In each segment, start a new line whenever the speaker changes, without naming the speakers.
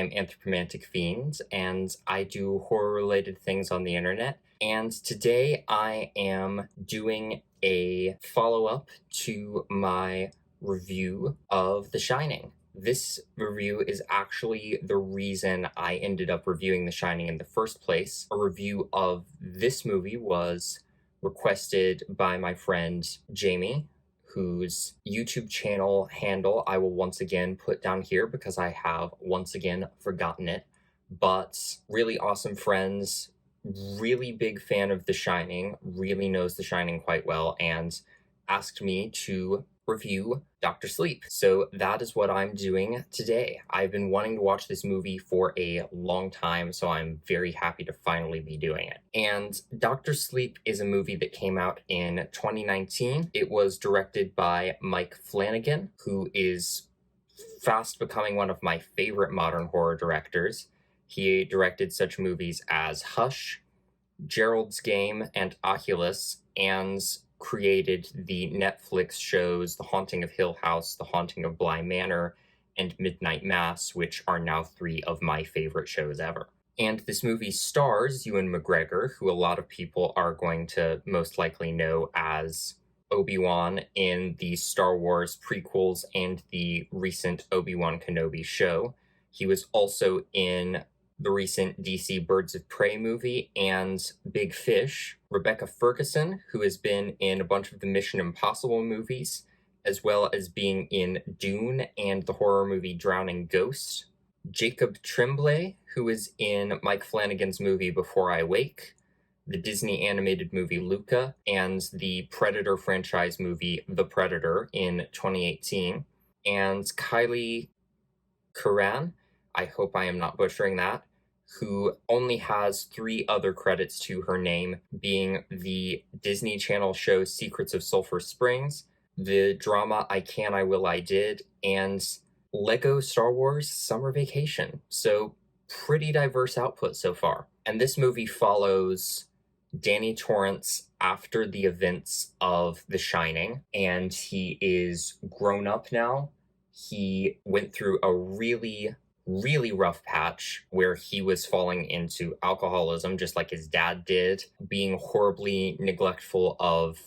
I'm Anthropomantic Fiend, and I do horror-related things on the internet. And today I am doing a follow-up to my review of The Shining. This review is actually the reason I ended up reviewing The Shining in the first place. A review of this movie was requested by my friend Jamie, whose YouTube channel handle I will once again put down here because I have once again forgotten it. But really awesome friends, really big fan of The Shining, really knows The Shining quite well, and asked me to review Dr. Sleep. So that is what I'm doing today. I've been wanting to watch this movie for a long time, so I'm very happy to finally be doing it. And Dr. Sleep is a movie that came out in 2019. It was directed by Mike Flanagan, who is fast becoming one of my favorite modern horror directors. He directed such movies as Hush, Gerald's Game, and Oculus, and created the Netflix shows The Haunting of Hill House, The Haunting of Bly Manor, and Midnight Mass, which are now three of my favorite shows ever. And this movie stars Ewan McGregor, who a lot of people are going to most likely know as Obi-Wan in the Star Wars prequels and the recent Obi-Wan Kenobi show. He was also in the recent DC Birds of Prey movie and Big Fish. Rebecca Ferguson, who has been in a bunch of the Mission Impossible movies, as well as being in Dune and the horror movie Drowning Ghost. Jacob Tremblay, who is in Mike Flanagan's movie Before I Wake, the Disney animated movie Luca, and the Predator franchise movie The Predator in 2018. And Kylie Curran, I hope I am not butchering that, who only has 3 other credits to her name, being the Disney Channel show Secrets of Sulphur Springs, the drama I Can, I Will, I Did, and Lego Star Wars Summer Vacation. So pretty diverse output so far. And this movie follows Danny Torrance after the events of The Shining, and he is grown up now. He went through a really rough patch where he was falling into alcoholism just like his dad did, being horribly neglectful of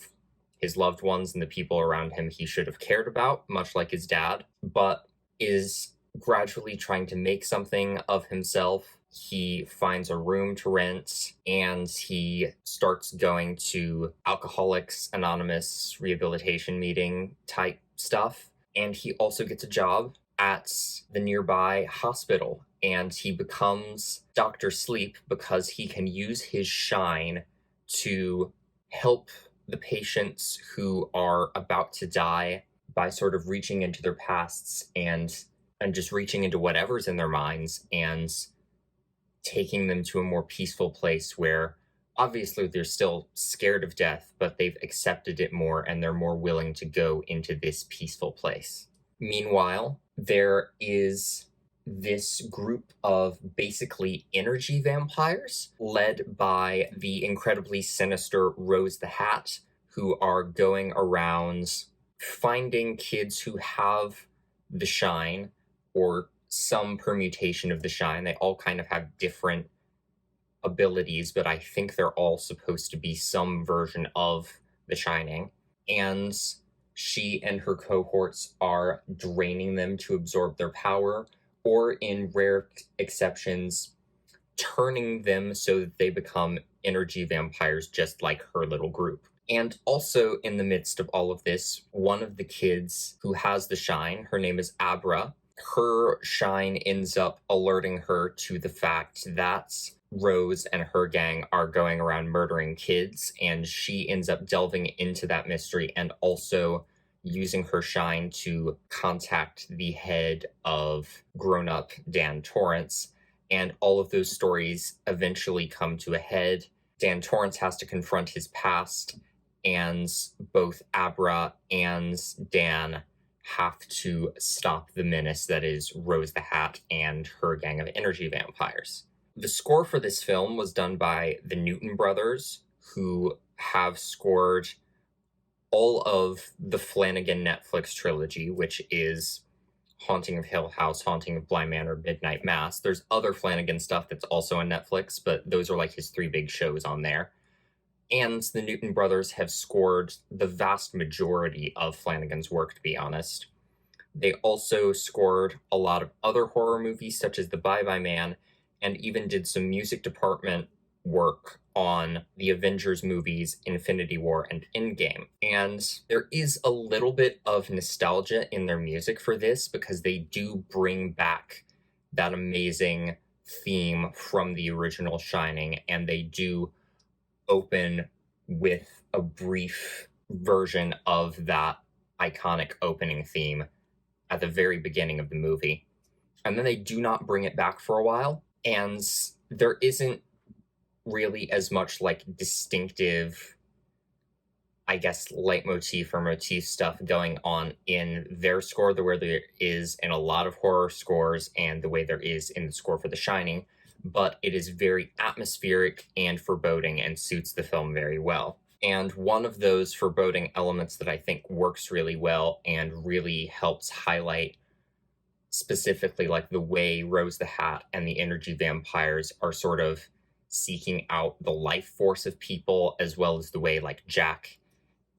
his loved ones and the people around him he should have cared about, much like his dad, but is gradually trying to make something of himself. He finds a room to rent and he starts going to Alcoholics Anonymous rehabilitation meeting type stuff. And he also gets a job at the nearby hospital, and he becomes Dr. Sleep because he can use his shine to help the patients who are about to die by sort of reaching into their pasts and just reaching into whatever's in their minds and taking them to a more peaceful place where obviously they're still scared of death, but they've accepted it more and they're more willing to go into this peaceful place. Meanwhile, there is this group of basically energy vampires led by the incredibly sinister Rose the Hat, who are going around finding kids who have the shine or some permutation of the shine. They all kind of have different abilities, but I think they're all supposed to be some version of the Shining. And she and her cohorts are draining them to absorb their power, or in rare exceptions, turning them so that they become energy vampires just like her little group. And also in the midst of all of this, one of the kids who has the shine, her name is Abra, her shine ends up alerting her to the fact that Rose and her gang are going around murdering kids, and she ends up delving into that mystery and also using her shine to contact the head of grown-up Dan Torrance. And all of those stories eventually come to a head. Dan Torrance has to confront his past, and both Abra and Dan have to stop the menace that is Rose the Hat and her gang of energy vampires. The score for this film was done by the Newton brothers, who have scored all of the Flanagan Netflix trilogy, which is Haunting of Hill House, Haunting of Bly Manor, Midnight Mass. There's other Flanagan stuff that's also on Netflix, but those are like his three big shows on there. And the Newton brothers have scored the vast majority of Flanagan's work, to be honest. They also scored a lot of other horror movies, such as The Bye Bye Man, and even did some music department work on the Avengers movies Infinity War and Endgame. And there is a little bit of nostalgia in their music for this because they do bring back that amazing theme from the original Shining, and they do open with a brief version of that iconic opening theme at the very beginning of the movie. And then they do not bring it back for a while, and there isn't really as much like distinctive, I guess, leitmotif or motif stuff going on in their score the way there is in a lot of horror scores and the way there is in the score for The Shining, but it is very atmospheric and foreboding and suits the film very well. And one of those foreboding elements that I think works really well and really helps highlight specifically like the way Rose the Hat and the energy vampires are sort of seeking out the life force of people, as well as the way like Jack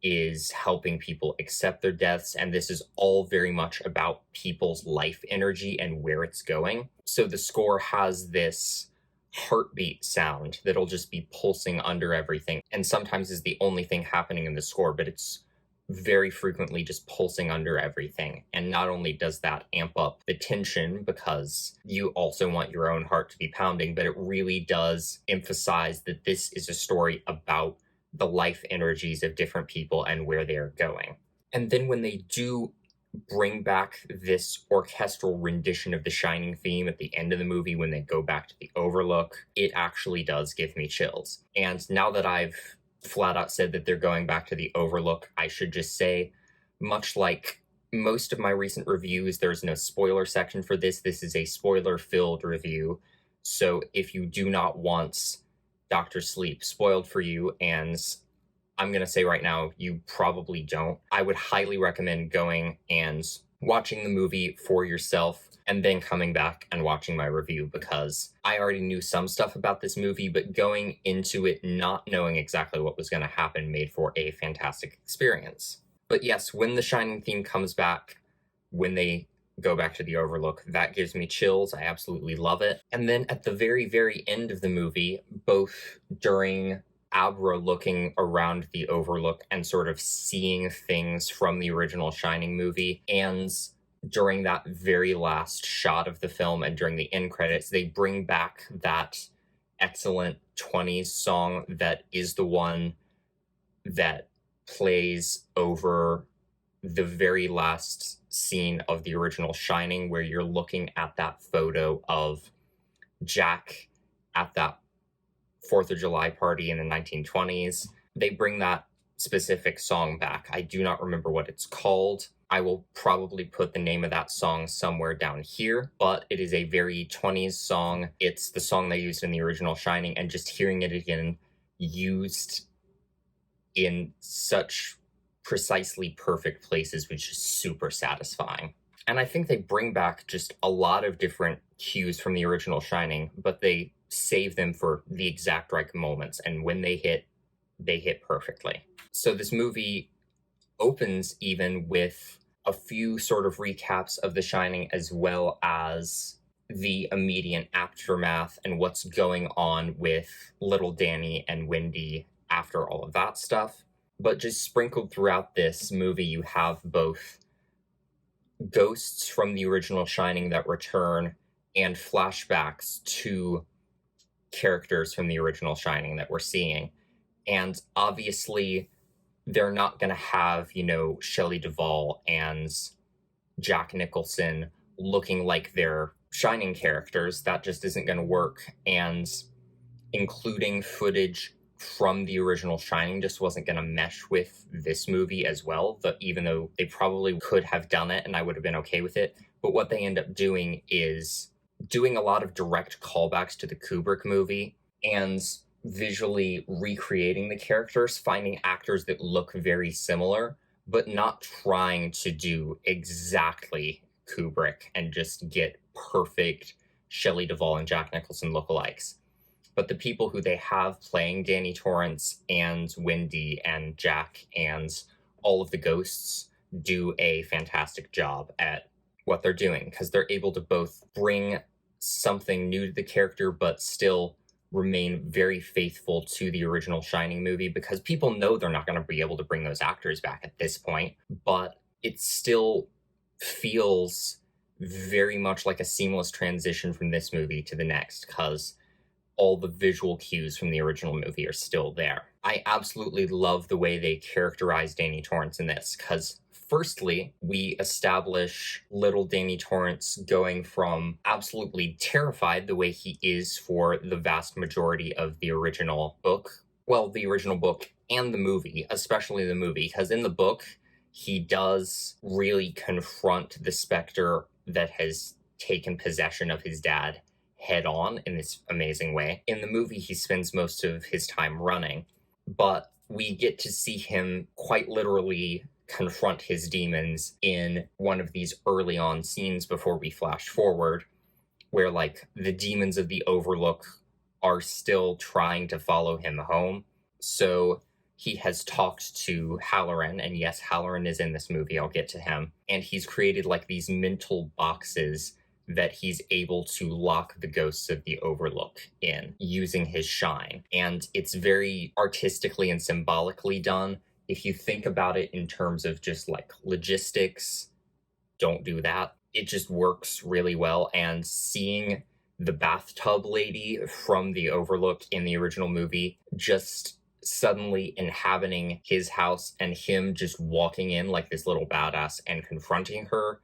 is helping people accept their deaths. And this is all very much about people's life energy and where it's going. So the score has this heartbeat sound that'll just be pulsing under everything, and sometimes is the only thing happening in the score, but it's very frequently just pulsing under everything. And not only does that amp up the tension because you also want your own heart to be pounding, but it really does emphasize that this is a story about the life energies of different people and where they are going. And then when they do bring back this orchestral rendition of the Shining theme at the end of the movie, when they go back to the Overlook, it actually does give me chills. And now that I've flat out said that they're going back to the Overlook, I should just say, much like most of my recent reviews, there's no spoiler section for this. This is a spoiler-filled review. So if you do not want Dr. Sleep spoiled for you, and I'm going to say right now, you probably don't, I would highly recommend going and watching the movie for yourself and then coming back and watching my review, because I already knew some stuff about this movie, but going into it not knowing exactly what was going to happen made for a fantastic experience. But yes, when the Shining theme comes back, when they go back to the Overlook, that gives me chills. I absolutely love it. And then at the very, very end of the movie, both during Abra looking around the Overlook and sort of seeing things from the original Shining movie, and during that very last shot of the film and during the end credits, they bring back that excellent 20s song that is the one that plays over the very last scene of the original Shining, where you're looking at that photo of Jack at that 4th of July party in the 1920s. They bring that specific song back. I do not remember what it's called. I will probably put the name of that song somewhere down here, but it is a very 20s song. It's the song they used in the original Shining, and just hearing it again used in such precisely perfect places was just super satisfying. And I think they bring back just a lot of different cues from the original Shining, but they save them for the exact right moments, and when they hit perfectly. So this movie opens even with a few sort of recaps of The Shining, as well as the immediate aftermath and what's going on with little Danny and Wendy after all of that stuff. But just sprinkled throughout this movie, you have both ghosts from the original Shining that return and flashbacks to characters from the original Shining that we're seeing. And obviously, they're not going to have, Shelley Duvall and Jack Nicholson looking like they're Shining characters. That just isn't going to work. And including footage from the original Shining just wasn't going to mesh with this movie as well, even though they probably could have done it and I would have been okay with it. But what they end up doing is doing a lot of direct callbacks to the Kubrick movie and visually recreating the characters, finding actors that look very similar, but not trying to do exactly Kubrick and just get perfect Shelley Duvall and Jack Nicholson lookalikes. But the people who they have playing Danny Torrance and Wendy and Jack and all of the ghosts do a fantastic job at what they're doing, because they're able to both bring something new to the character but still remain very faithful to the original Shining movie, because people know they're not going to be able to bring those actors back at this point, but it still feels very much like a seamless transition from this movie to the next, because all the visual cues from the original movie are still there. I absolutely love the way they characterize Danny Torrance in this, because firstly, we establish little Danny Torrance going from absolutely terrified the way he is for the vast majority of the original book. Well, the original book and the movie, especially the movie, because in the book, he does really confront the specter that has taken possession of his dad head on in this amazing way. In the movie, he spends most of his time running, but we get to see him quite literally confront his demons in one of these early on scenes before we flash forward, where like the demons of the Overlook are still trying to follow him home. So he has talked to Halloran, and yes, Halloran is in this movie, I'll get to him, and he's created like these mental boxes that he's able to lock the ghosts of the Overlook in using his shine. And it's very artistically and symbolically done. If you think about it in terms of just like logistics, don't do that. It just works really well. And seeing the bathtub lady from the Overlook in the original movie just suddenly inhabiting his house and him just walking in like this little badass and confronting her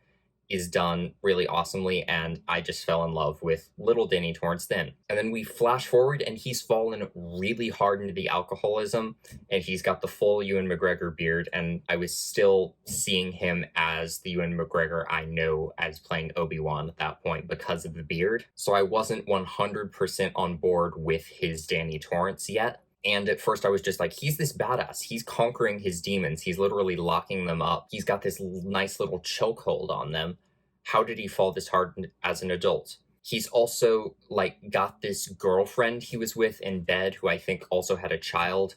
is done really awesomely, and I just fell in love with little Danny Torrance then. And then we flash forward, and he's fallen really hard into the alcoholism, and he's got the full Ewan McGregor beard, and I was still seeing him as the Ewan McGregor I know as playing Obi-Wan at that point because of the beard. So I wasn't 100% on board with his Danny Torrance yet. And at first I was just like, he's this badass. He's conquering his demons. He's literally locking them up. He's got this nice little chokehold on them. How did he fall this hard as an adult? He's also like got this girlfriend he was with in bed who I think also had a child.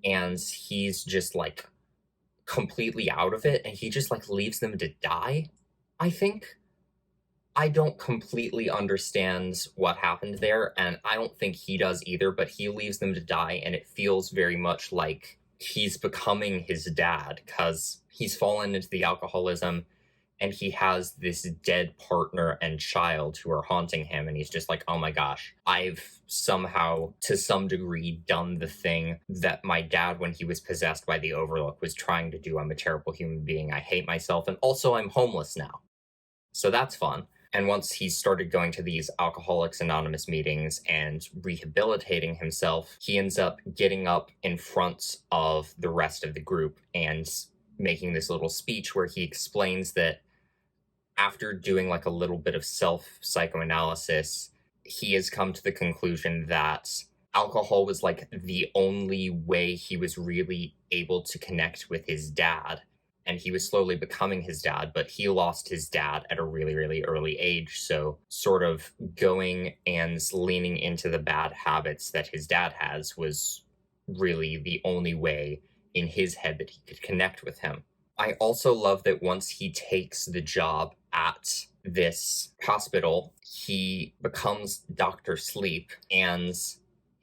And he's just like completely out of it. And he just like leaves them to die, I think. I don't completely understand what happened there, and I don't think he does either, but he leaves them to die, and it feels very much like he's becoming his dad, because he's fallen into the alcoholism, and he has this dead partner and child who are haunting him, and he's just like, oh my gosh, I've somehow, to some degree, done the thing that my dad, when he was possessed by the Overlook, was trying to do. I'm a terrible human being, I hate myself, and also I'm homeless now. So that's fun. And once he started going to these Alcoholics Anonymous meetings and rehabilitating himself, he ends up getting up in front of the rest of the group and making this little speech where he explains that after doing like a little bit of self-psychoanalysis, he has come to the conclusion that alcohol was like the only way he was really able to connect with his dad. And he was slowly becoming his dad, but he lost his dad at a really, really early age. So sort of going and leaning into the bad habits that his dad has was really the only way in his head that he could connect with him. I also love that once he takes the job at this hospital, he becomes Dr. Sleep, and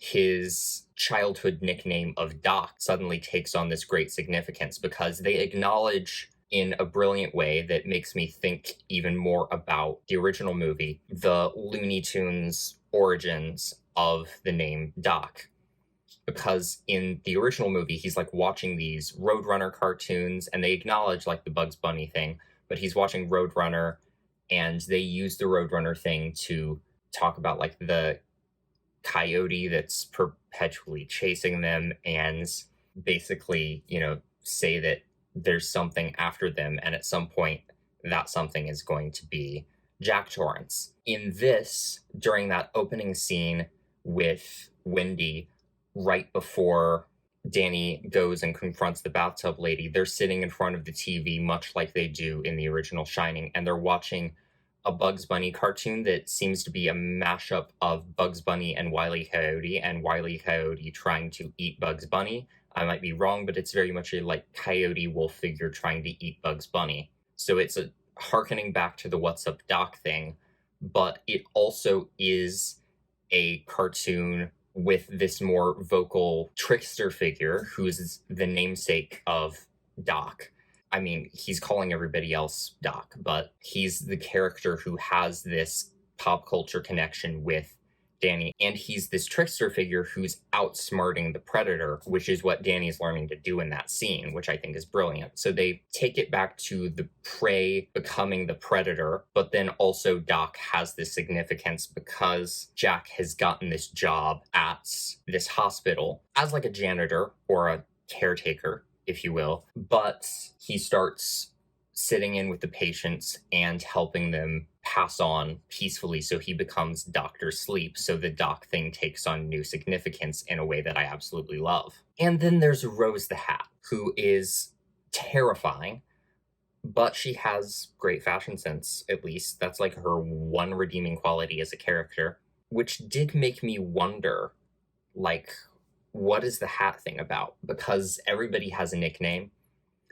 his childhood nickname of Doc suddenly takes on this great significance, because they acknowledge in a brilliant way that makes me think even more about the original movie, the Looney Tunes origins of the name Doc. Because in the original movie, he's like watching these Roadrunner cartoons, and they acknowledge like the Bugs Bunny thing, but he's watching Roadrunner, and they use the Roadrunner thing to talk about like the coyote that's perpetually chasing them, and basically, say that there's something after them, and at some point that something is going to be Jack Torrance. In this, during that opening scene with Wendy, right before Danny goes and confronts the bathtub lady, they're sitting in front of the TV, much like they do in the original Shining, and they're watching a Bugs Bunny cartoon that seems to be a mashup of Bugs Bunny and Wile E. Coyote, and Wile E. Coyote trying to eat Bugs Bunny. I might be wrong, but it's very much a like coyote wolf figure trying to eat Bugs Bunny. So it's a harkening back to the What's Up Doc thing, but it also is a cartoon with this more vocal trickster figure who is the namesake of Doc. I mean, he's calling everybody else Doc, but he's the character who has this pop culture connection with Danny. And he's this trickster figure who's outsmarting the predator, which is what Danny's learning to do in that scene, which I think is brilliant. So they take it back to the prey becoming the predator, but then also Doc has this significance because Jack has gotten this job at this hospital as like a janitor or a caretaker, if you will, but he starts sitting in with the patients and helping them pass on peacefully, so he becomes Dr. Sleep, so the Doc thing takes on new significance in a way that I absolutely love. And then there's Rose the Hat, who is terrifying, but she has great fashion sense, at least. That's like her one redeeming quality as a character, which did make me wonder, like, what is the hat thing about? Because everybody has a nickname.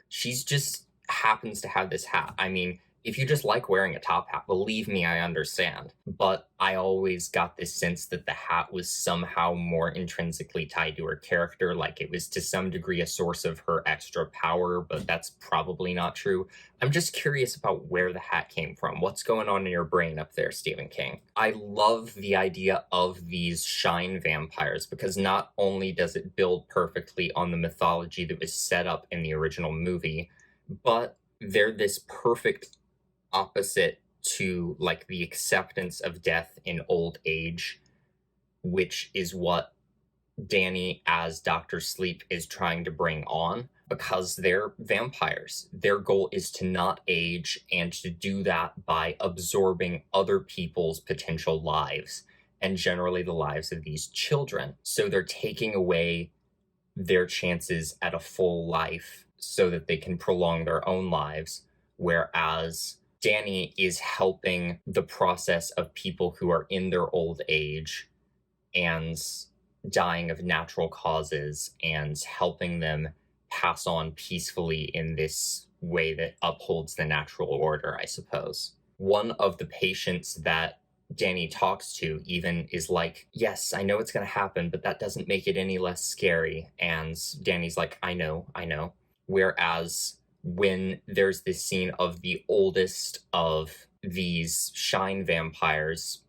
She's just happens to have this hat. I mean, if you just like wearing a top hat, believe me, I understand. But I always got this sense that the hat was somehow more intrinsically tied to her character, like it was to some degree a source of her extra power, but that's probably not true. I'm just curious about where the hat came from. What's going on in your brain up there, Stephen King? I love the idea of these shine vampires because not only does it build perfectly on the mythology that was set up in the original movie, but they're this perfect opposite to like the acceptance of death in old age, which is what Danny as Dr. Sleep is trying to bring on because they're vampires. Their goal is to not age and to do that by absorbing other people's potential lives and generally the lives of these children. So they're taking away their chances at a full life so that they can prolong their own lives, whereas Danny is helping the process of people who are in their old age and dying of natural causes and helping them pass on peacefully in this way that upholds the natural order, I suppose. One of the patients that Danny talks to even is like, yes, I know it's going to happen, but that doesn't make it any less scary. And Danny's like, I know. Whereas when there's this scene of the oldest of these shine vampires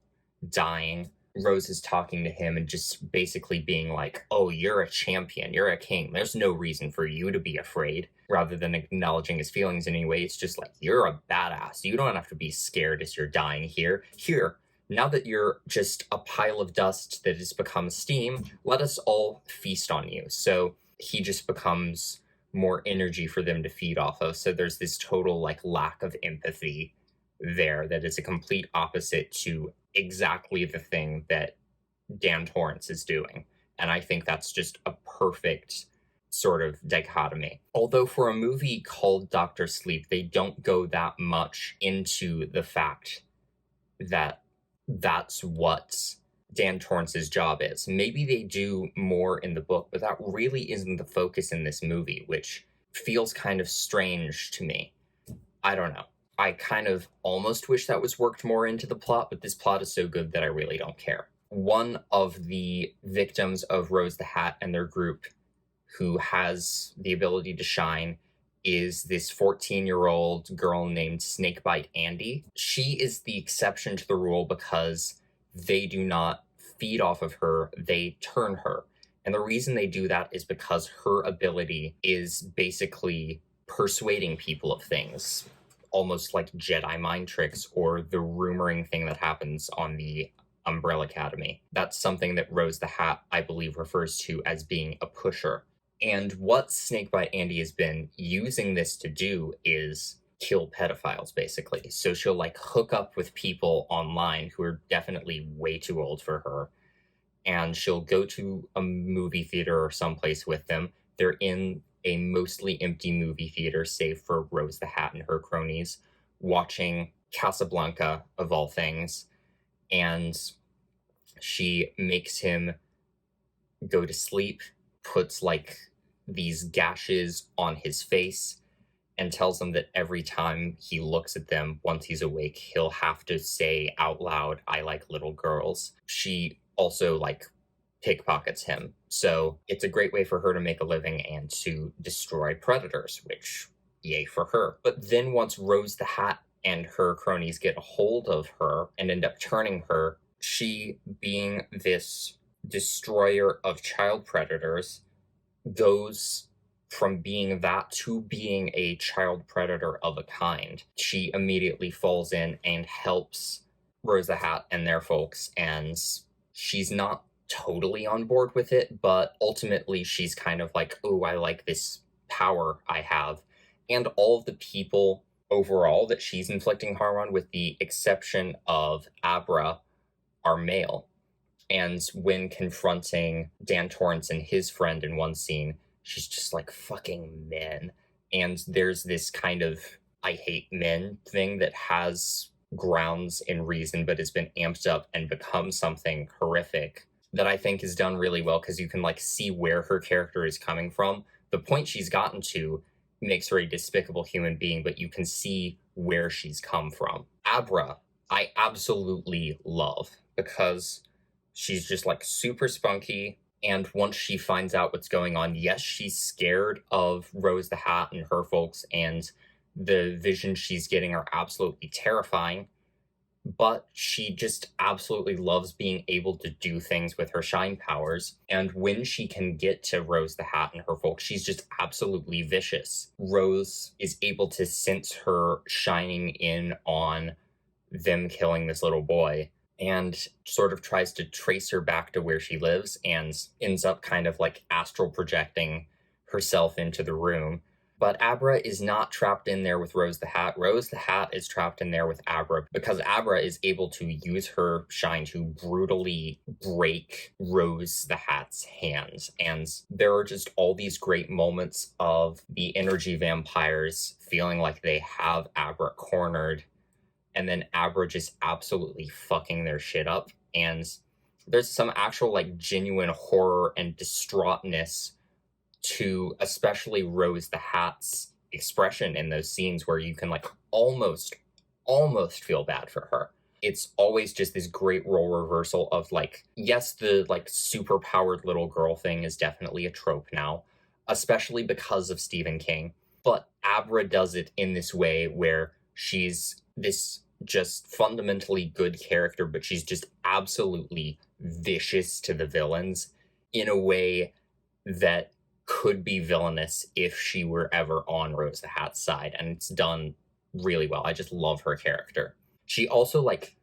dying, Rose is talking to him and just basically being like, oh, you're a champion, you're a king. There's no reason for you to be afraid. Rather than acknowledging his feelings in any way, it's just like, you're a badass. You don't have to be scared as you're dying here. Here, now that you're just a pile of dust that has become steam, let us all feast on you. So he just becomes more energy for them to feed off of. So there's this total like lack of empathy there that is a complete opposite to exactly the thing that Dan Torrance is doing. And I think that's just a perfect sort of dichotomy. Although for a movie called Dr. Sleep, they don't go that much into the fact that that's what Dan Torrance's job is. Maybe they do more in the book, but that really isn't the focus in this movie, which feels kind of strange to me. I don't know. I kind of almost wish that was worked more into the plot, but this plot is so good that I really don't care. One of the victims of Rose the Hat and their group who has the ability to shine is this 14-year-old girl named Snakebite Andy. She is the exception to the rule because they do not feed off of her, they turn her. And the reason they do that is because her ability is basically persuading people of things, almost like Jedi mind tricks or the rumoring thing that happens on the Umbrella Academy. That's something that Rose the Hat, I believe, refers to as being a pusher. And what Snakebite Andy has been using this to do is kill pedophiles, basically. So she'll like hook up with people online who are definitely way too old for her, and she'll go to a movie theater or someplace with them, they're in a mostly empty movie theater, save for Rose the Hat and her cronies, watching Casablanca, of all things. And she makes him go to sleep, puts like these gashes on his face, and tells him that every time he looks at them once he's awake, he'll have to say out loud, "I like little girls." She also like pickpockets him. So it's a great way for her to make a living and to destroy predators, which yay for her. But then once Rose the Hat and her cronies get a hold of her and end up turning her, she, being this destroyer of child predators, goes from being that to being a child predator of a kind. She immediately falls in and helps Rose the Hat and their folks, and she's not totally on board with it, but ultimately she's kind of like, oh, I like this power I have. And all of the people overall that she's inflicting harm on, with the exception of Abra, are male. And when confronting Dan Torrance and his friend in one scene, she's just like, fucking men. And there's this kind of I hate men thing that has grounds in reason, but has been amped up and become something horrific that I think is done really well, because you can like see where her character is coming from. The point she's gotten to makes her a despicable human being, but you can see where she's come from. Abra, I absolutely love, because she's just like super spunky. And once she finds out what's going on, yes, she's scared of Rose the Hat and her folks, and the visions she's getting are absolutely terrifying. But she just absolutely loves being able to do things with her shine powers. And when she can get to Rose the Hat and her folks, she's just absolutely vicious. Rose is able to sense her shining in on them killing this little boy, and sort of tries to trace her back to where she lives, and ends up kind of like astral projecting herself into the room. But Abra is not trapped in there with Rose the Hat. Rose the Hat is trapped in there with Abra, because Abra is able to use her shine to brutally break Rose the Hat's hands. And there are just all these great moments of the energy vampires feeling like they have Abra cornered, and then Abra just absolutely fucking their shit up. And there's some actual like genuine horror and distraughtness to especially Rose the Hat's expression in those scenes, where you can like almost feel bad for her. It's always just this great role reversal of like, yes, the like super powered little girl thing is definitely a trope now, especially because of Stephen King. But Abra does it in this way where she's this just fundamentally good character, but she's just absolutely vicious to the villains in a way that could be villainous if she were ever on Rose the Hat's side, and it's done really well. I just love her character. She also like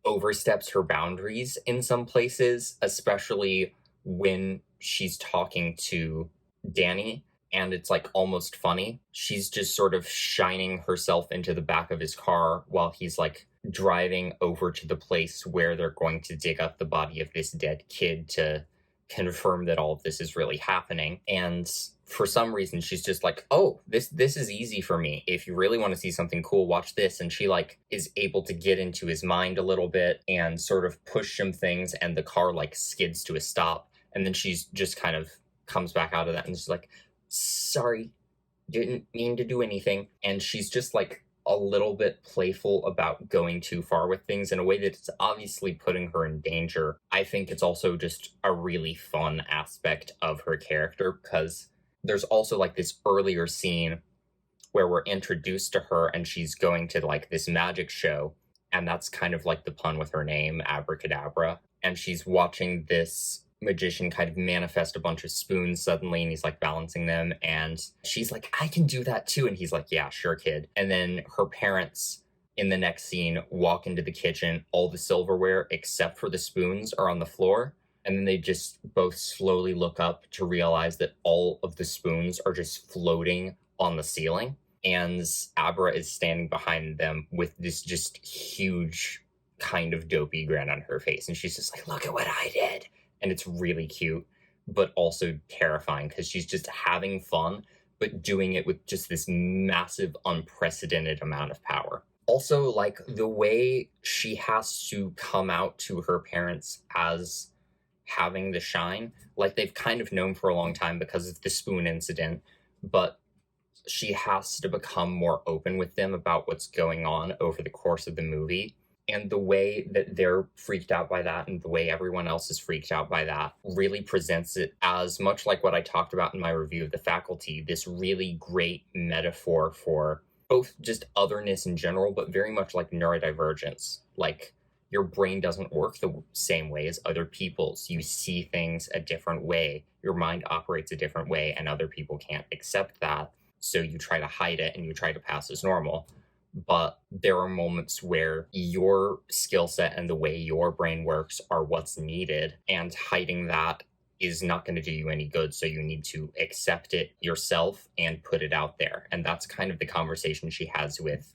oversteps her boundaries in some places, especially when she's talking to Danny, and it's like almost funny. She's just sort of shining herself into the back of his car while he's like driving over to the place where they're going to dig up the body of this dead kid to confirm that all of this is really happening. And for some reason she's just like, oh, this is easy for me. If you really want to see something cool, watch this. And she like is able to get into his mind a little bit and sort of push some things, and the car like skids to a stop, and then she's just kind of comes back out of that and is like, sorry, didn't mean to do anything. And she's just like a little bit playful about going too far with things in a way that's obviously putting her in danger. I think it's also just a really fun aspect of her character, because there's also like this earlier scene where we're introduced to her and she's going to like this magic show, and that's kind of like the pun with her name, Abracadabra, and she's watching this magician kind of manifest a bunch of spoons suddenly, and he's like balancing them, and she's like, I can do that too, and he's like, yeah, sure, kid. And then her parents in the next scene walk into the kitchen. All the silverware except for the spoons are on the floor, and then they just both slowly look up to realize that all of the spoons are just floating on the ceiling, and Abra is standing behind them with this just huge kind of dopey grin on her face, and she's just like, look at what I did. And it's really cute. but also terrifying because she's just having fun, but doing it with just this massive, unprecedented amount of power. Also, like the way she has to come out to her parents as having the shine, like they've kind of known for a long time because of the spoon incident, but she has to become more open with them about what's going on over the course of the movie. And the way that they're freaked out by that and the way everyone else is freaked out by that really presents it as much like what I talked about in my review of The Faculty, this really great metaphor for both just otherness in general, but very much like neurodivergence. Like, your brain doesn't work the same way as other people's. You see things a different way. Your mind operates a different way, and other people can't accept that. So you try to hide it and you try to pass as normal. But there are moments where your skill set and the way your brain works are what's needed, and hiding that is not going to do you any good. So you need to accept it yourself and put it out there. And that's kind of the conversation she has with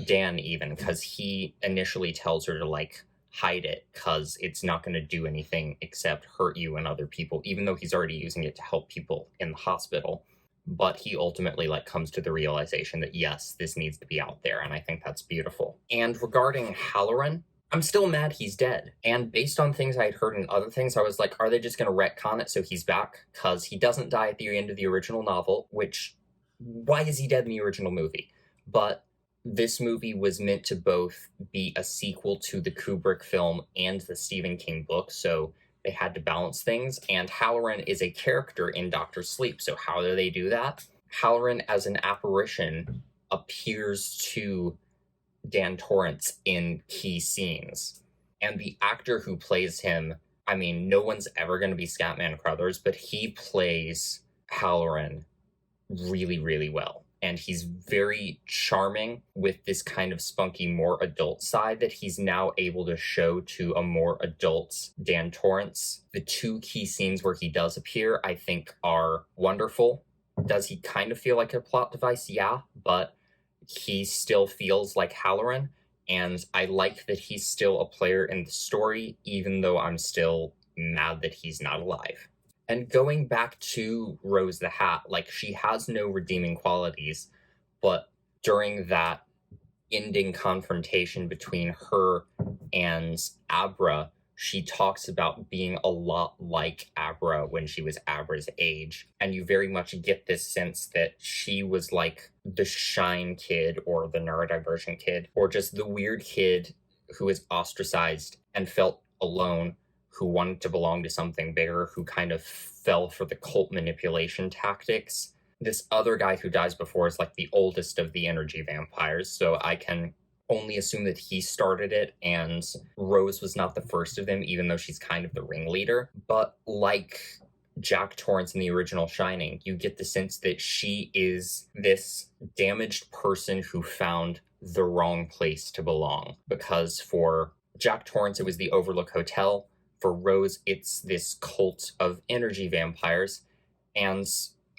Dan, even because he initially tells her to like hide it because it's not going to do anything except hurt you and other people, even though he's already using it to help people in the hospital. But he ultimately like comes to the realization that yes, this needs to be out there, and I think that's beautiful. And regarding Halloran, I'm still mad he's dead. And based on things I had heard in other things, I was like, are they just going to retcon it so he's back? Because he doesn't die at the end of the original novel, which, why is he dead in the original movie? But this movie was meant to both be a sequel to the Kubrick film and the Stephen King book, so they had to balance things, and Halloran is a character in Doctor Sleep, so how do they do that? Halloran, as an apparition, appears to Dan Torrance in key scenes, and the actor who plays him, I mean, no one's ever going to be Scatman Crothers, but he plays Halloran really, really well. And he's very charming with this kind of spunky, more adult side that he's now able to show to a more adult Dan Torrance. The two key scenes where he does appear, I think, are wonderful. Does he kind of feel like a plot device? Yeah, but he still feels like Halloran. And I like that he's still a player in the story, even though I'm still mad that he's not alive. And going back to Rose the Hat, like, she has no redeeming qualities, but during that ending confrontation between her and Abra, she talks about being a lot like Abra when she was Abra's age. And you very much get this sense that she was like the shine kid or the neurodivergent kid, or just the weird kid who was ostracized and felt alone, who wanted to belong to something bigger, who kind of fell for the cult manipulation tactics. This other guy who dies before is like the oldest of the energy vampires, so I can only assume that he started it, and Rose was not the first of them, even though she's kind of the ringleader. But like Jack Torrance in the original Shining, you get the sense that she is this damaged person who found the wrong place to belong. Because for Jack Torrance, it was the Overlook Hotel. For Rose, it's this cult of energy vampires. And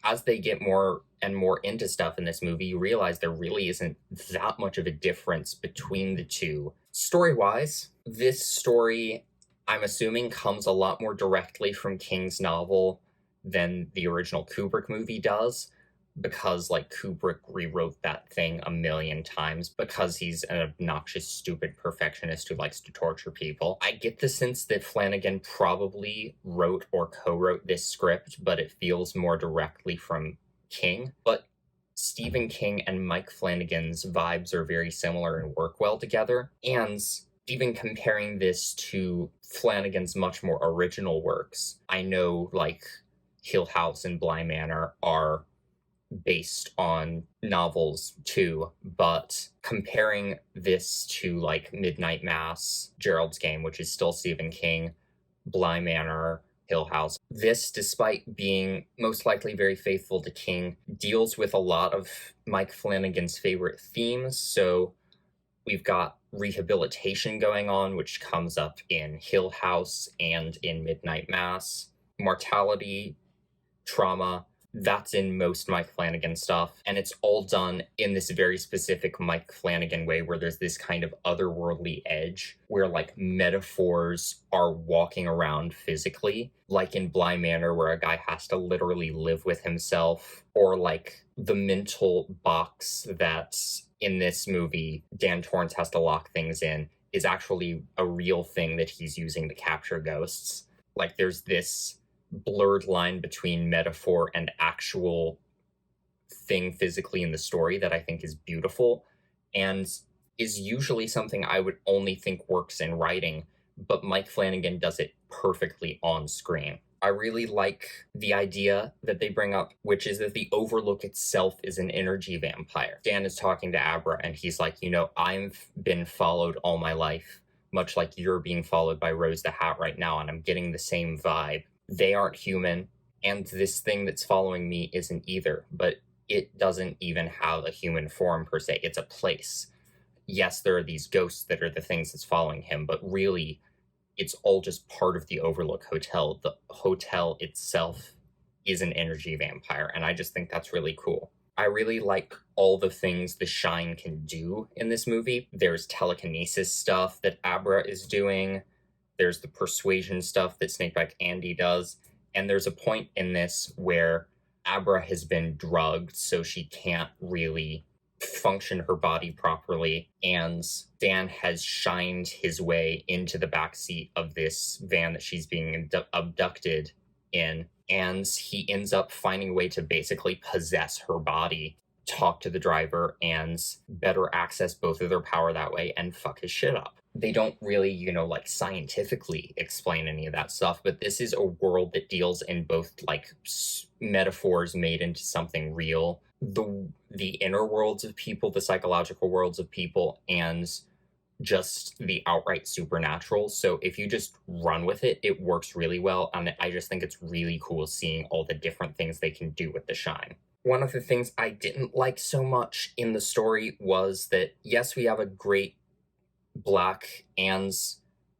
as they get more and more into stuff in this movie, you realize there really isn't that much of a difference between the two. Story-wise, this story, I'm assuming, comes a lot more directly from King's novel than the original Kubrick movie does, because like Kubrick rewrote that thing a million times because he's an obnoxious, stupid perfectionist who likes to torture people. I get the sense that Flanagan probably wrote or co-wrote this script, but it feels more directly from King. But Stephen King and Mike Flanagan's vibes are very similar and work well together. And even comparing this to Flanagan's much more original works, I know like Hill House and Bly Manor are based on novels too, but comparing this to like Midnight Mass, Gerald's Game, which is still Stephen King, Bly Manor, Hill House, this, despite being most likely very faithful to King, deals with a lot of Mike Flanagan's favorite themes. So we've got rehabilitation going on, which comes up in Hill House and in Midnight Mass, mortality, trauma, That's in most Mike Flanagan stuff, and it's all done in this very specific Mike Flanagan way where there's this kind of otherworldly edge where like metaphors are walking around physically, like in Bly Manor where a guy has to literally live with himself, or like the mental box that in this movie Dan Torrance has to lock things in is actually a real thing that he's using to capture ghosts. Like there's this blurred line between metaphor and actual thing physically in the story that I think is beautiful and is usually something I would only think works in writing, but Mike Flanagan does it perfectly on screen. I really like the idea that they bring up, which is that the Overlook itself is an energy vampire. Dan is talking to Abra, and he's like, I've been followed all my life, much like you're being followed by Rose the Hat right now, and I'm getting the same vibe. They aren't human, and this thing that's following me isn't either, but it doesn't even have a human form per se. It's a place. Yes, there are these ghosts that are the things that's following him, but really, it's all just part of the Overlook Hotel. The hotel itself is an energy vampire, and I just think that's really cool. I really like all the things the Shine can do in this movie. There's telekinesis stuff that Abra is doing. There's the persuasion stuff that Snakeback Andy does. And there's a point in this where Abra has been drugged, so she can't really function her body properly. And Dan has shined his way into the backseat of this van that she's being abducted in. And he ends up finding a way to basically possess her body, talk to the driver, and better access both of their power that way and fuck his shit up. They don't really, like scientifically explain any of that stuff, but this is a world that deals in both like metaphors made into something real, the inner worlds of people, the psychological worlds of people, and just the outright supernatural. So if you just run with it, it works really well, and I just think it's really cool seeing all the different things they can do with the Shine. One of the things I didn't like so much in the story was that, yes, we have a great Black and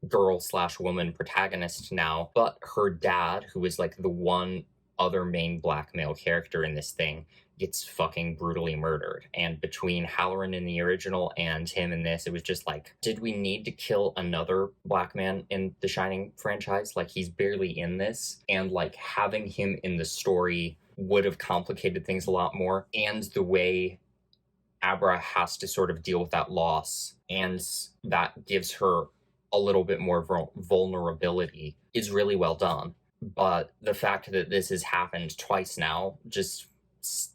girl/woman protagonist now, but her dad, who is like the one other main Black male character in this thing, gets fucking brutally murdered. And between Halloran in the original and him in this, it was just like, did we need to kill another Black man in the Shining franchise? Like, he's barely in this, and like having him in the story would have complicated things a lot more. And the way Abra has to sort of deal with that loss, and that gives her a little bit more vulnerability, is really well done. But the fact that this has happened twice now just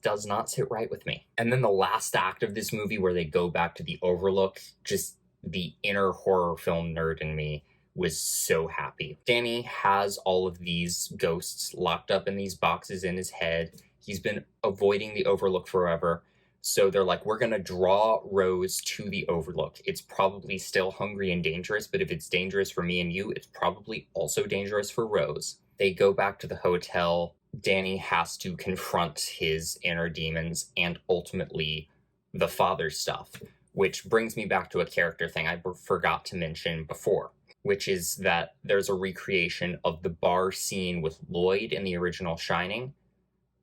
does not sit right with me. And then the last act of this movie where they go back to the Overlook, just the inner horror film nerd in me was so happy. Danny has all of these ghosts locked up in these boxes in his head. He's been avoiding the Overlook forever. So they're like, we're going to draw Rose to the Overlook. It's probably still hungry and dangerous, but if it's dangerous for me and you, it's probably also dangerous for Rose. They go back to the hotel. Danny has to confront his inner demons and ultimately the father stuff, which brings me back to a character thing I forgot to mention before, which is that there's a recreation of the bar scene with Lloyd in the original Shining,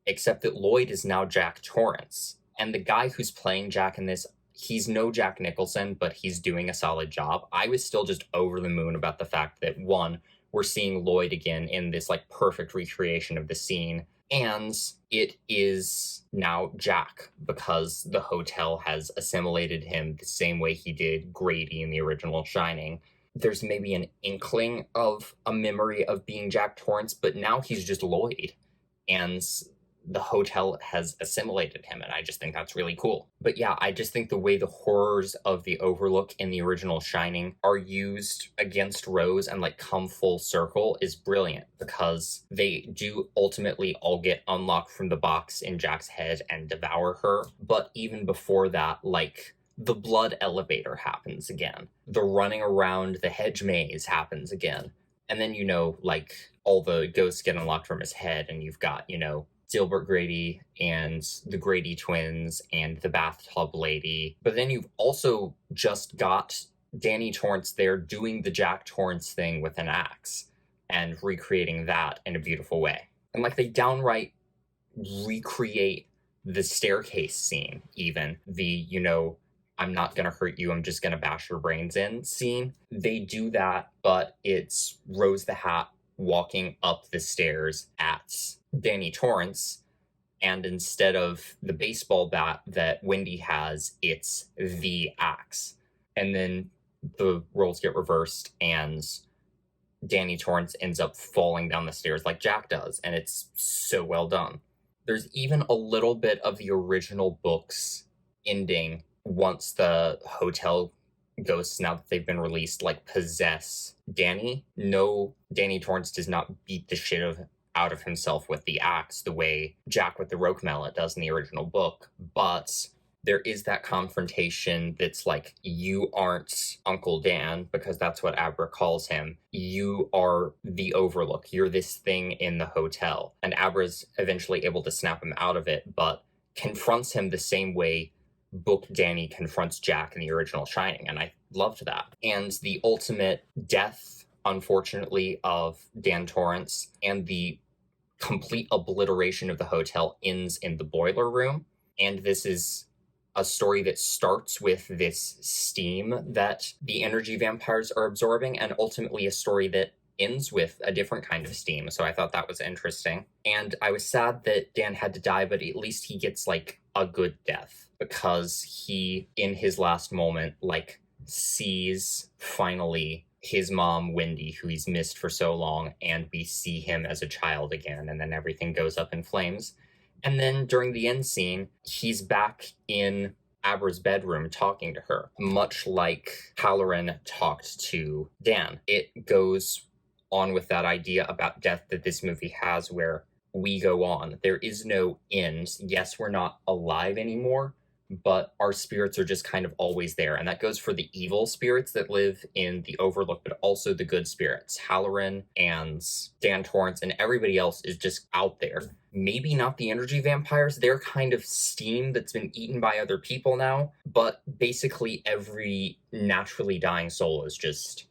except that Lloyd is now Jack Torrance. And the guy who's playing Jack in this, he's no Jack Nicholson, but he's doing a solid job. I was still just over the moon about the fact that, one, we're seeing Lloyd again in this like perfect recreation of the scene, and it is now Jack because the hotel has assimilated him the same way he did Grady in the original Shining. There's maybe an inkling of a memory of being Jack Torrance, but now he's just Lloyd, and the hotel has assimilated him, and I just think that's really cool. But yeah, I just think the way the horrors of the Overlook in the original Shining are used against Rose and like come full circle is brilliant, because they do ultimately all get unlocked from the box in Jack's head and devour her. But even before that, like, the blood elevator happens again. The running around the hedge maze happens again. And then, like, all the ghosts get unlocked from his head, and you've got, Dilbert Grady and the Grady twins and the bathtub lady. But then you've also just got Danny Torrance there doing the Jack Torrance thing with an axe and recreating that in a beautiful way. And like, they downright recreate the staircase scene, even I'm not gonna hurt you, I'm just gonna bash your brains in scene. They do that, but it's Rose the Hat walking up the stairs at Danny Torrance, and instead of the baseball bat that Wendy has, it's the axe. And then the roles get reversed, and Danny Torrance ends up falling down the stairs like Jack does, and it's so well done. There's even a little bit of the original book's ending once the hotel ghosts, now that they've been released, like possess Danny. No, Danny Torrance does not beat the shit out of himself with the axe the way Jack with the roque mallet does in the original book, but there is that confrontation that's like, you aren't Uncle Dan, because that's what Abra calls him. You are the Overlook. You're this thing in the hotel. And Abra's eventually able to snap him out of it, but confronts him the same way Book Danny confronts Jack in the original Shining, and I loved that. And the ultimate death, unfortunately, of Dan Torrance and the complete obliteration of the hotel ends in the boiler room. And this is a story that starts with this steam that the energy vampires are absorbing, and ultimately a story that ends with a different kind of steam. So I thought that was interesting. And I was sad that Dan had to die, but at least he gets like a good death, because he, in his last moment, like sees finally his mom, Wendy, who he's missed for so long, and we see him as a child again, and then everything goes up in flames. And then during the end scene, he's back in Abra's bedroom talking to her, much like Halloran talked to Dan. It goes on with that idea about death that this movie has, where we go on. There is no end. Yes, we're not alive anymore, but our spirits are just kind of always there. And that goes for the evil spirits that live in the Overlook, but also the good spirits. Halloran and Dan Torrance and everybody else is just out there. Maybe not the energy vampires. They're kind of steam that's been eaten by other people now, but basically every naturally dying soul is just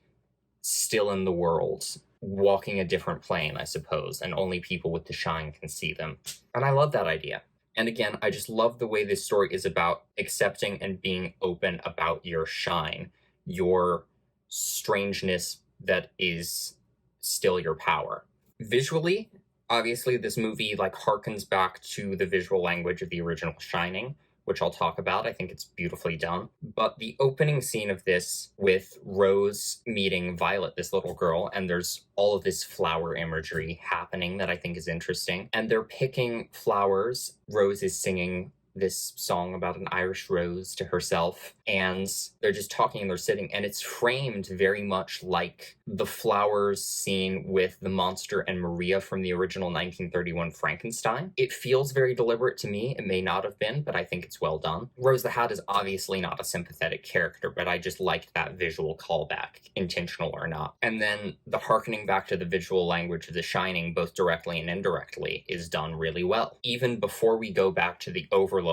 still in the world, walking a different plane, I suppose, and only people with the shine can see them. And I love that idea. And again, I just love the way this story is about accepting and being open about your shine, your strangeness that is still your power. Visually, obviously, this movie like harkens back to the visual language of the original Shining, which I'll talk about. I think it's beautifully done. But the opening scene of this, with Rose meeting Violet, this little girl, and there's all of this flower imagery happening that I think is interesting. And they're picking flowers. Rose is singing this song about an Irish rose to herself, and they're just talking and they're sitting, and it's framed very much like the flowers scene with the monster and Maria from the original 1931 Frankenstein. It feels very deliberate to me. It may not have been, but I think it's well done. Rose the Hat is obviously not a sympathetic character, but I just liked that visual callback, intentional or not. And then the harkening back to the visual language of The Shining, both directly and indirectly, is done really well. Even before we go back to the Overlook,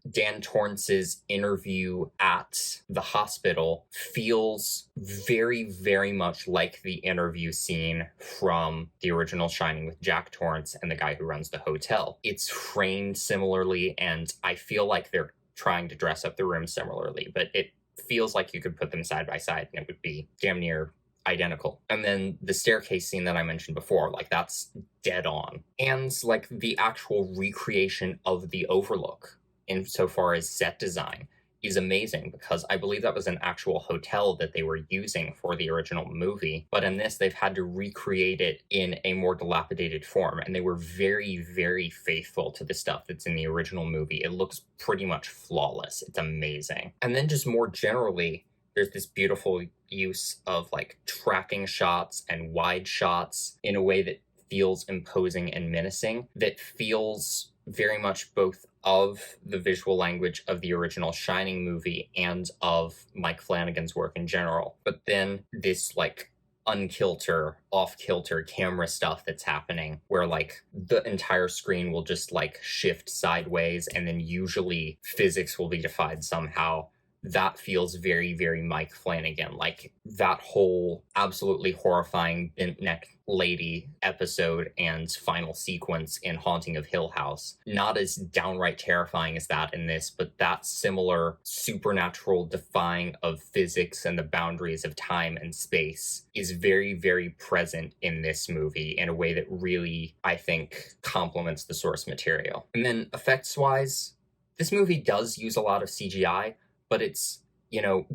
Dan Torrance's interview at the hospital feels very, very much like the interview scene from the original Shining with Jack Torrance and the guy who runs the hotel. It's framed similarly, and I feel like they're trying to dress up the room similarly, but it feels like you could put them side by side and it would be damn near identical. And then the staircase scene that I mentioned before, like that's dead on. And like the actual recreation of the Overlook, insofar as set design, is amazing, because I believe that was an actual hotel that they were using for the original movie, but in this they've had to recreate it in a more dilapidated form, and they were very, very faithful to the stuff that's in the original movie. It looks pretty much flawless. It's amazing. And then just more generally, there's this beautiful use of like tracking shots and wide shots in a way that feels imposing and menacing, that feels very much both of the visual language of the original Shining movie and of Mike Flanagan's work in general. But then this like unkilter, off-kilter camera stuff that's happening, where like the entire screen will just like shift sideways, and then usually physics will be defied somehow that feels very, very Mike Flanagan. Like that whole absolutely horrifying bent neck lady episode and final sequence in Haunting of Hill House. Not as downright terrifying as that in this, but that similar supernatural defying of physics and the boundaries of time and space is very, very present in this movie in a way that really, I think, complements the source material. And then effects wise, this movie does use a lot of CGI, but it's,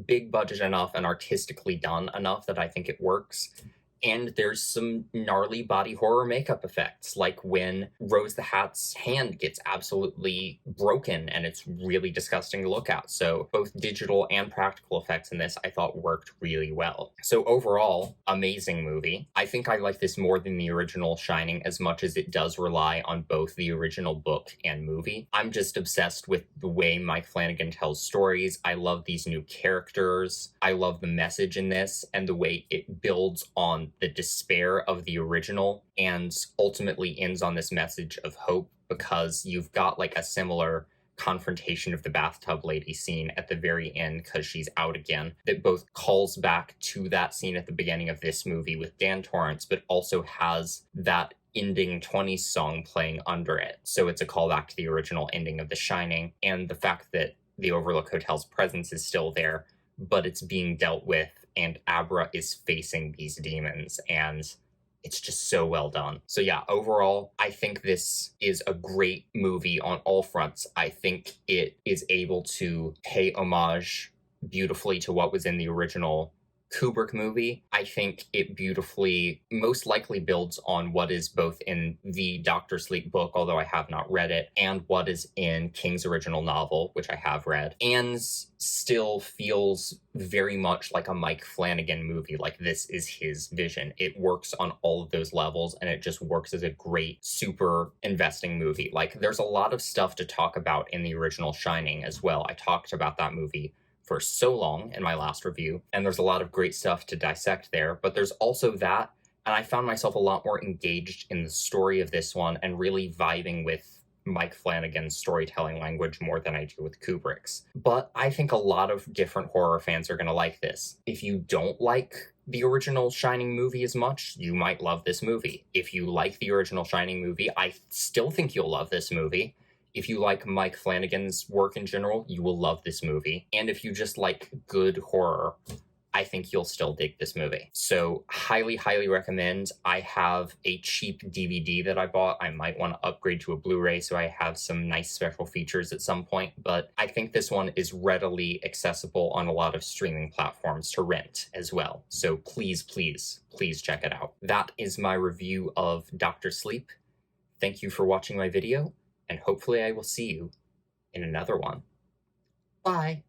big budget enough and artistically done enough that I think it works. And there's some gnarly body horror makeup effects, like when Rose the Hat's hand gets absolutely broken and it's really disgusting to look at. So both digital and practical effects in this I thought worked really well. So overall, amazing movie. I think I like this more than the original Shining as much as it does rely on both the original book and movie. I'm just obsessed with the way Mike Flanagan tells stories. I love these new characters. I love the message in this and the way it builds on the despair of the original and ultimately ends on this message of hope, because you've got like a similar confrontation of the bathtub lady scene at the very end because she's out again that both calls back to that scene at the beginning of this movie with Dan Torrance, but also has that ending 20s song playing under it. So it's a callback to the original ending of The Shining, and the fact that the Overlook Hotel's presence is still there, but it's being dealt with, and Abra is facing these demons, and it's just so well done. So yeah, overall, I think this is a great movie on all fronts. I think it is able to pay homage beautifully to what was in the original Kubrick movie. I think it beautifully, most likely builds on what is both in the Dr. Sleep book, although I have not read it, and what is in King's original novel, which I have read, and still feels very much like a Mike Flanagan movie. Like this is his vision. It works on all of those levels, and it just works as a great, super investing movie. Like there's a lot of stuff to talk about in the original Shining as well. I talked about that movie for so long in my last review, and there's a lot of great stuff to dissect there, but there's also that, and I found myself a lot more engaged in the story of this one and really vibing with Mike Flanagan's storytelling language more than I do with Kubrick's. But I think a lot of different horror fans are going to like this. If you don't like the original Shining movie as much, you might love this movie. If you like the original Shining movie, I still think you'll love this movie. If you like Mike Flanagan's work in general, you will love this movie. And if you just like good horror, I think you'll still dig this movie. So highly, highly recommend. I have a cheap DVD that I bought. I might want to upgrade to a Blu-ray so I have some nice special features at some point, but I think this one is readily accessible on a lot of streaming platforms to rent as well. So please, please, please check it out. That is my review of Dr. Sleep. Thank you for watching my video, and hopefully I will see you in another one. Bye.